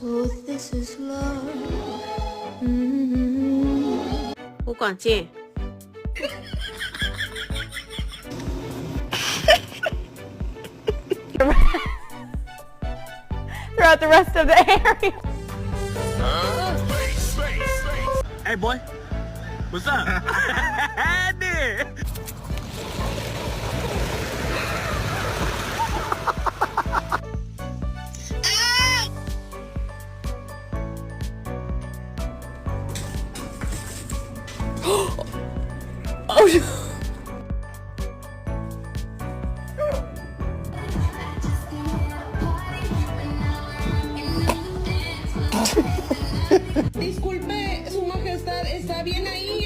Oh, this is love. พูดก่อนสิ throughout the rest of the area. Hey boy, what's up? Oh, Disculpe, su majestad, ¿está bien ahí?